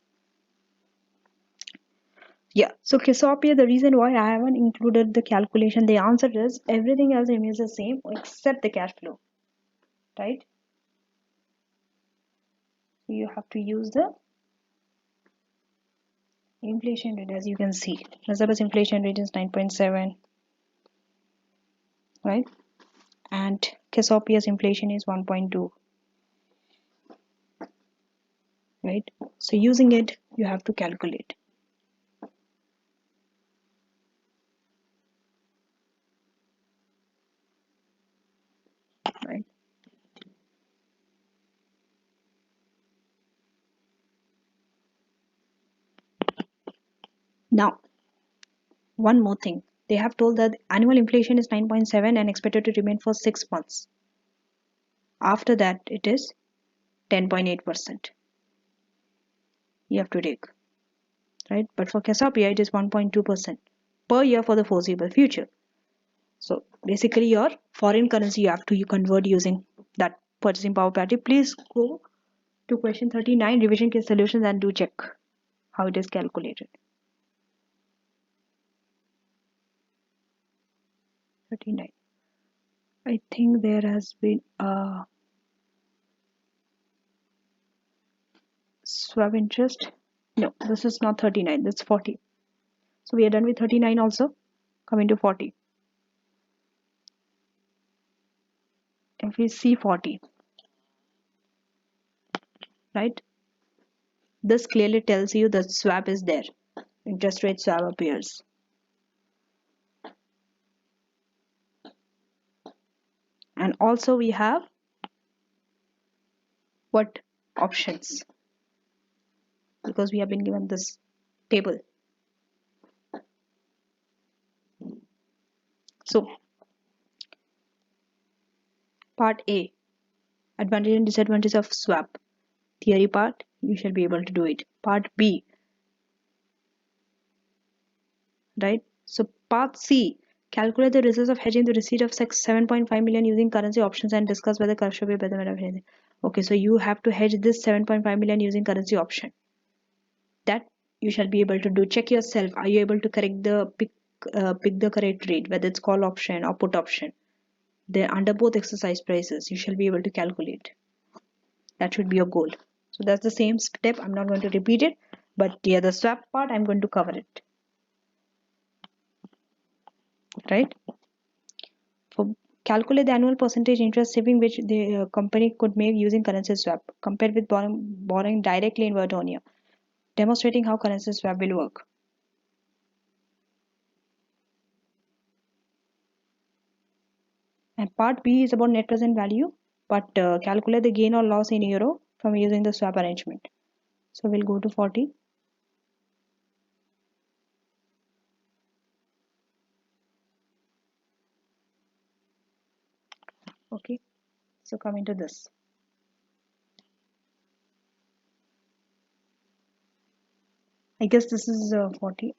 Yeah, so Cassiopeia, the reason why I haven't included the calculation, the answer is everything else remains the same except the cash flow, right? So you have to use the inflation rate, as you can see. Elizabeth's inflation rate is 9.7, right? And Cassiopeia's inflation is 1.2, right? So using it, you have to calculate. Right? Now, one more thing. They have told that annual inflation is 9.7 and expected to remain for 6 months. After that, it is 10.8%. You have to take, right? But for Cassiopeia, it is 1.2% per year for the foreseeable future. So basically, your foreign currency you have to convert using that purchasing power parity. Please go to question 39, revision case solutions, and do check how it is calculated. 39. I think there has been a swap interest. No, this is not 39. That's 40. So we are done with 39 also. Coming to 40. If we see 40, right? This clearly tells you that swap is there. Interest rate swap appears. And also we have what options, because we have been given this table. So part A, advantage and disadvantage of swap. Theory part, you shall be able to do it. Part B, right? So part C, calculate the results of hedging the receipt of 7.5 million using currency options and discuss whether cash should be better than hedging. Okay, so you have to hedge this 7.5 million using currency option. That you shall be able to do check yourself. Are you able to correct the pick the correct rate, whether it's call option or put option? Then under both exercise prices, you shall be able to calculate. That should be your goal. So that's the same step. I'm not going to repeat it, but yeah, the swap part I'm going to cover it. Right? For calculate the annual percentage interest saving which the company could make using currency swap compared with borrowing directly in Vertonia, demonstrating how currency swap will work. And part B is about net present value, but calculate the gain or loss in euro from using the swap arrangement. So we'll go to 40. Okay, so come into this. I guess this is 40.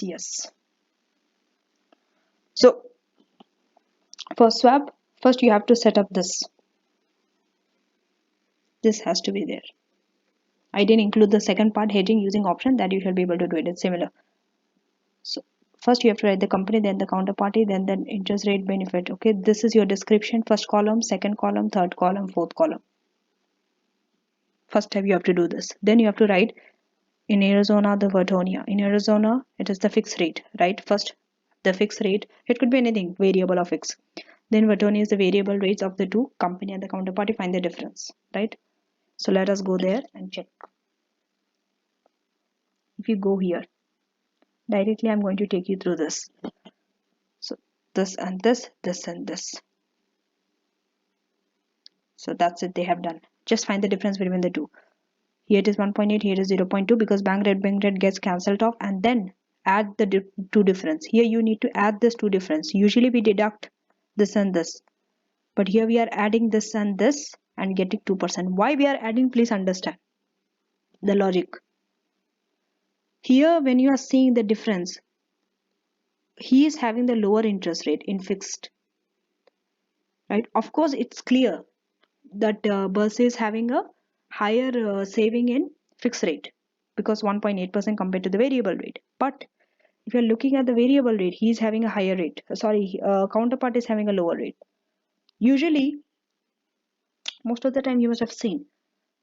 Yes. So for swap, first you have to set up this. This has to be there. I didn't include the second part, hedging using option, that you shall be able to do it. It's similar. So first you have to write the company, then the counterparty, then the interest rate benefit. Okay, this is your description. First column, second column, third column, fourth column. First step you have to do this. Then you have to write in Arizona the Vertonia. In Arizona it is the fixed rate, right? First the fixed rate. It could be anything, variable or fixed. Then Vertonia is the variable rates of the two, company and the counterparty, find the difference, right? So let us go there and check. If you go here directly, I'm going to take you through this. So this and this, this and this. So that's it, they have done. Just find the difference between the two. Here it is 1.8, here it is 0.2, because bank rate gets cancelled off, and then add the two difference. Here you need to add this two difference. Usually we deduct this and this, but here we are adding this and this and getting 2%. Why we are adding? Please understand the logic. Here when you are seeing the difference, he is having the lower interest rate in fixed, right? Of course it's clear that Bus is having a higher saving in fixed rate, because 1.8% compared to the variable rate. But if you're looking at the variable rate, he is having a higher rate. Counterpart is having a lower rate. Usually, most of the time you must have seen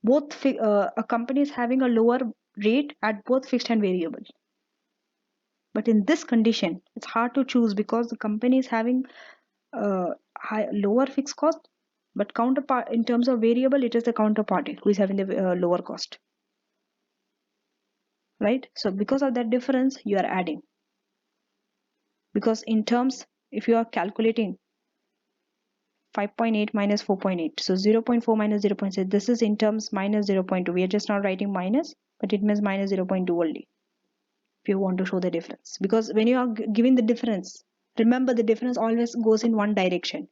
a company is having a lower rate at both fixed and variable. But in this condition, it's hard to choose, because the company is having lower fixed cost, but counterpart in terms of variable, it is the counterparty who is having the lower cost, right? So because of that difference, you are adding. Because in terms, if you are calculating 5.8 minus 4.8, so 0.4 minus 0.6, this is in terms minus 0.2. We are just not writing minus, but it means minus 0.2 only if you want to show the difference. Because when you are giving the difference, remember the difference always goes in one direction.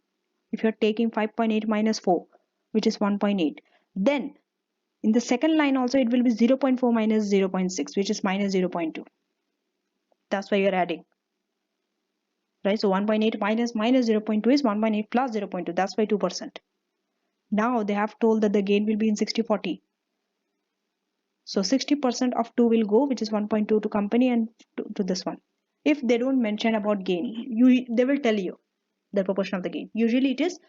If you are taking 5.8 minus 4, which is 1.8, then in the second line also it will be 0.4 minus 0.6, which is minus 0.2. That's why you are adding, right? So 1.8 minus 0.2 is 1.8 plus 0.2. That's why 2%. Now they have told that the gain will be in 60-40. So 60% of 2 will go, which is 1.2 to company and to this one. If they don't mention about gain, they will tell you the proportion of the gain. Usually it is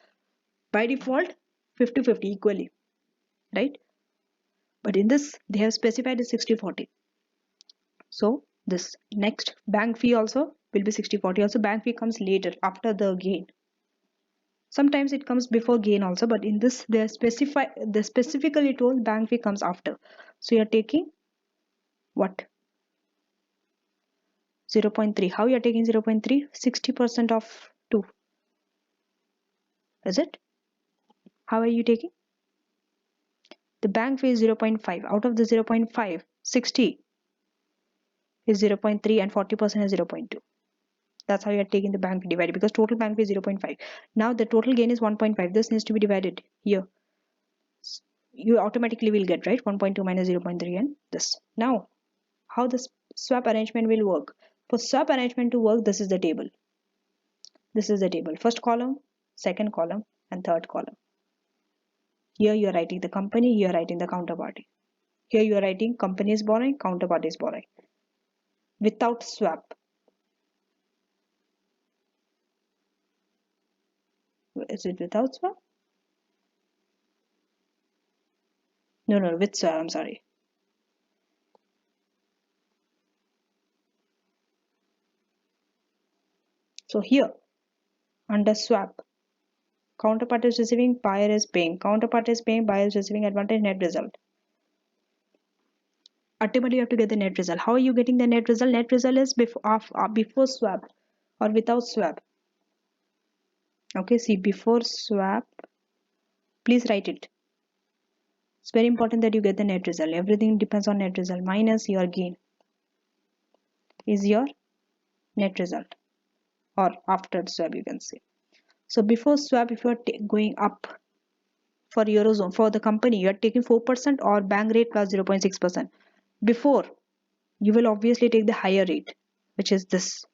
by default 50-50 equally, right? But in this they have specified as 60-40. So this next bank fee also will be 60-40. Also bank fee comes later after the gain. Sometimes it comes before gain also, but in this they specifically told bank fee comes after. So you are taking what? 0.3. How you are taking 0.3? 60% of 2. Is it? How are you taking? The bank fee is 0.5. Out of the 0.5, 60 is 0.3 and 40% is 0.2. That's how you are taking the bank fee divided, because total bank fee is 0.5. Now the total gain is 1.5. This needs to be divided here. You automatically will get, right? 1.2 minus 0.3 and this. Now, how this swap arrangement will work? For swap arrangement to work, this is the table. This is the table. First column, second column, and third column. Here you are writing the company, here you are writing the counterparty. Here you are writing company is borrowing, counterparty is borrowing. Without swap. Is it without swap? No, with swap, I'm sorry. So here, under swap, counterparty is receiving, buyer is paying. Counterparty is paying, buyer is receiving advantage, net result. Ultimately, you have to get the net result. How are you getting the net result? Net result is before swap or without swap. Okay, see, before swap, please write it. It's very important that you get the net result. Everything depends on net result. Minus your gain is your net result, or after swap you can say. So before swap, if you are going up for Eurozone, for the company, you are taking 4% or bank rate plus 0.6%. Before, you will obviously take the higher rate, which is this.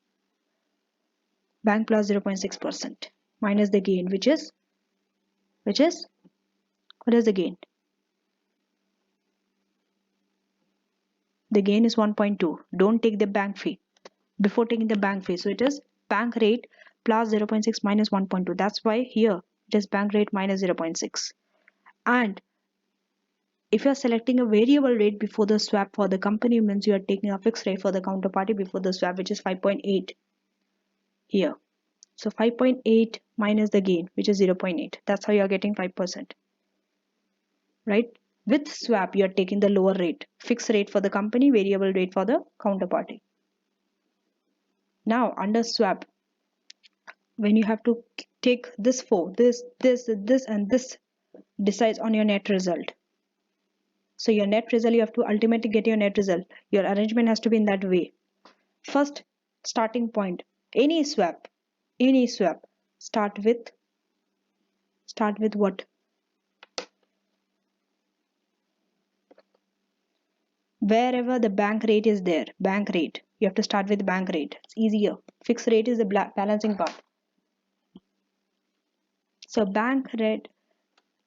Bank plus 0.6% minus the gain, which is, what is the gain? The gain is 1.2. Don't take the bank fee before taking the bank fee. So it is bank rate plus 0.6 minus 1.2. That's why here it is bank rate minus 0.6. And if you are selecting a variable rate before the swap for the company, means you are taking a fixed rate for the counterparty before the swap, which is 5.8 here. So 5.8 minus the gain, which is 0.8. That's how you are getting 5%. Right? With swap, you are taking the lower rate, fixed rate for the company, variable rate for the counterparty. Now, under swap, when you have to take this four, this, and this decides on your net result. So your net result, you have to ultimately get your net result. Your arrangement has to be in that way. First, starting point, any swap, start with what? Wherever the bank rate is there, bank rate, you have to start with bank rate. It's easier. Fixed rate is the balancing part. So bank rate,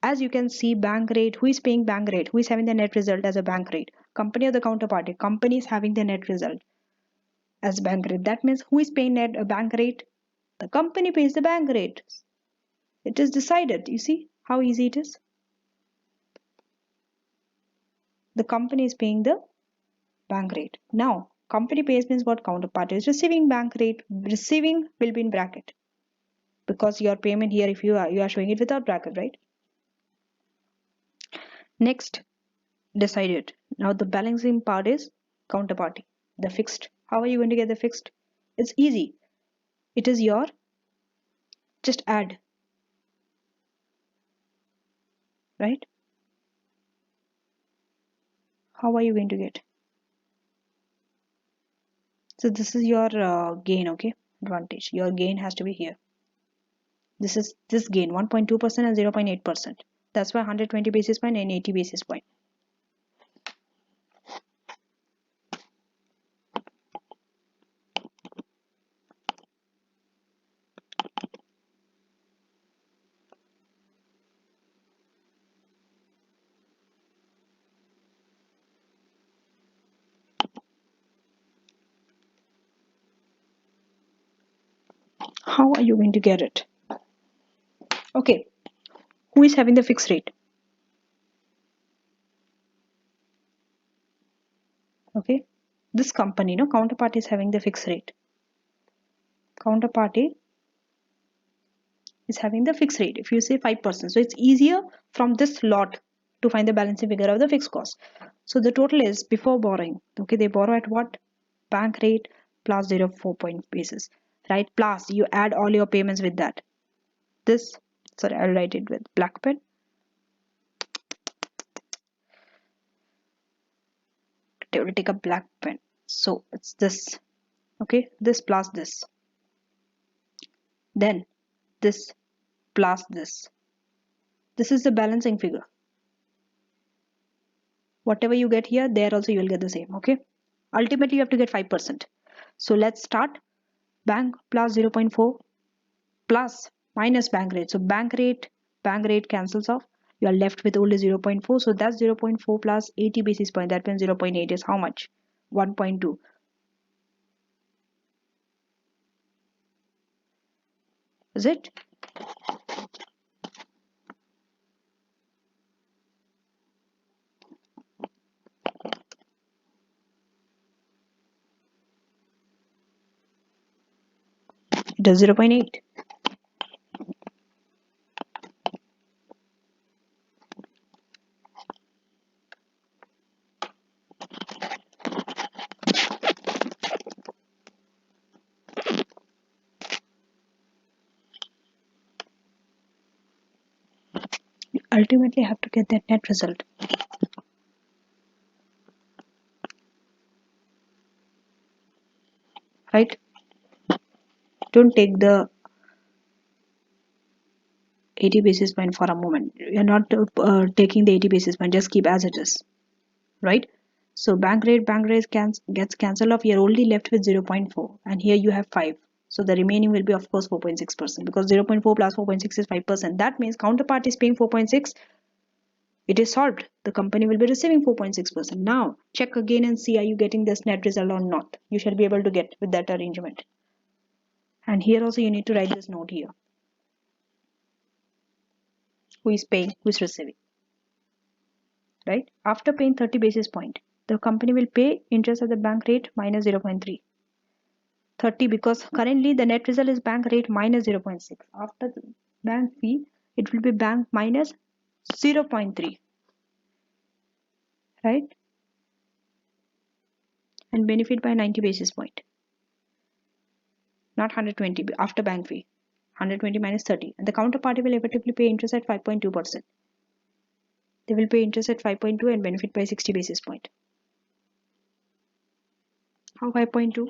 as you can see, bank rate, who is paying bank rate? Who is having the net result as a bank rate? Company or the counterparty? Company is having the net result as bank rate. That means who is paying net bank rate? The company pays the bank rate. It is decided. You see how easy it is? The company is paying the bank rate. Now, company pays means what? Counterparty is receiving bank rate. Receiving will be in bracket because your payment here, if you are showing it without bracket, right? Next, decided. Now the balancing part is counterparty, the fixed. How are you going to get the fixed? It's easy. It is your, just add, right? How are you going to get? So this is your gain, okay? Advantage. Your gain has to be here. This is this gain 1.2% and 0.8%. That's why 120 basis point and 80 basis point. How are you going to get it? Okay, who is having the fixed rate? Okay, this company, no, counterparty is having the fixed rate. Counterparty is having the fixed rate. If you say 5%, so it's easier from this lot to find the balancing figure of the fixed cost. So the total is before borrowing. Okay, they borrow at what? Bank rate plus 0.4 point basis, right? Plus you add all your payments with that. This, sorry, I'll write it with black pen. I will take a black pen. So it's this. Okay, this plus this. Then this plus this. This is the balancing figure. Whatever you get here, there also you will get the same. Okay, ultimately you have to get 5%. So let's start. Bank plus 0.4 plus minus bank rate. So bank rate cancels off. You are left with only 0.4. So that's 0.4 plus 80 basis point. That means 0.8 is how much? 1.2. Is it? It is 0.8. You ultimately have to get that net result. Right? Don't take the 80 basis point for a moment. You're not taking the 80 basis point, just keep as it is. Right? So bank rate gets cancelled off. You're only left with 0.4, and here you have 5. So the remaining will be of course 4.6%, because 0.4 plus 4.6 is 5%. That means counterpart is paying 4.6. It is solved. The company will be receiving 4.6%. Now check again and see, are you getting this net result or not? You shall be able to get with that arrangement. And here also you need to write this note here. Who is paying, who is receiving? Right? After paying 30 basis point, the company will pay interest at the bank rate minus 0.3. 30, because currently the net result is bank rate minus 0.6. After the bank fee, it will be bank minus 0.3. Right? And benefit by 90 basis point. Not 120 after bank fee. 120 minus 30. And the counterparty will effectively pay interest at 5.2%. They will pay interest at 5.2 and benefit by 60 basis point. How 5.2?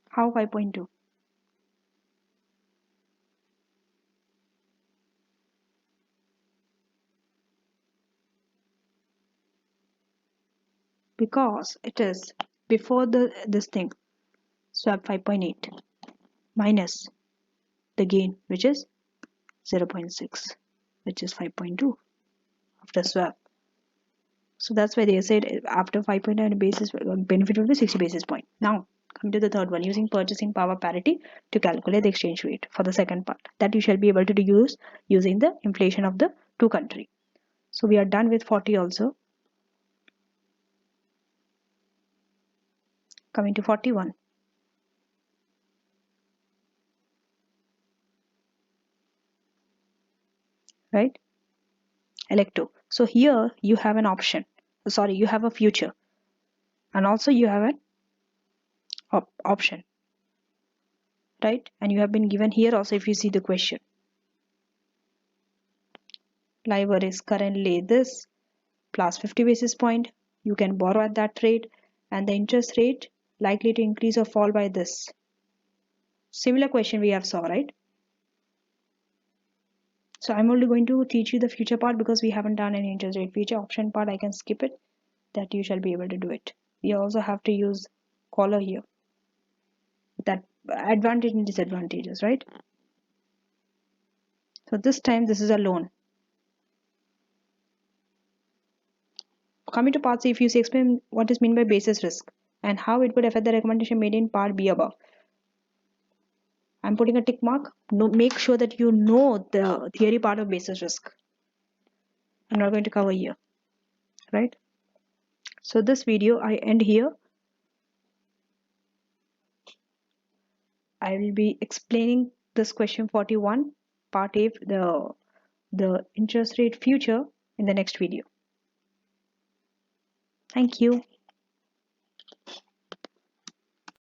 How 5.2? Because it is before this thing, swap 5.8 minus the gain, which is 0.6, which is 5.2 after swap. So that's why they said after 5.9 basis benefit will be 60 basis point. Now come to the third one, using purchasing power parity to calculate the exchange rate for the second part, that you shall be able to use using the inflation of the two country. So we are done with 40 also. Coming to 41. Right? Electo. So here you have an option. Sorry, you have a future. And also you have an option. Right? And you have been given here also, if you see the question. LIBOR is currently this plus 50 basis point. You can borrow at that rate, and the interest rate likely to increase or fall by this. Similar question we have saw, right? So I'm only going to teach you the future part because we haven't done any interest rate future. Option part I can skip it, that you shall be able to do it. We also have to use collar here, that advantage and disadvantages, right? So this time this is a loan. Coming to part C, if you see, explain what is meant by basis risk and how it would affect the recommendation made in part B above. I'm putting a tick mark. No, make sure that you know the theory part of basis risk. I'm not going to cover here, right? So this video I end here. I will be explaining this question 41 part A, the interest rate future, in the next video. Thank you.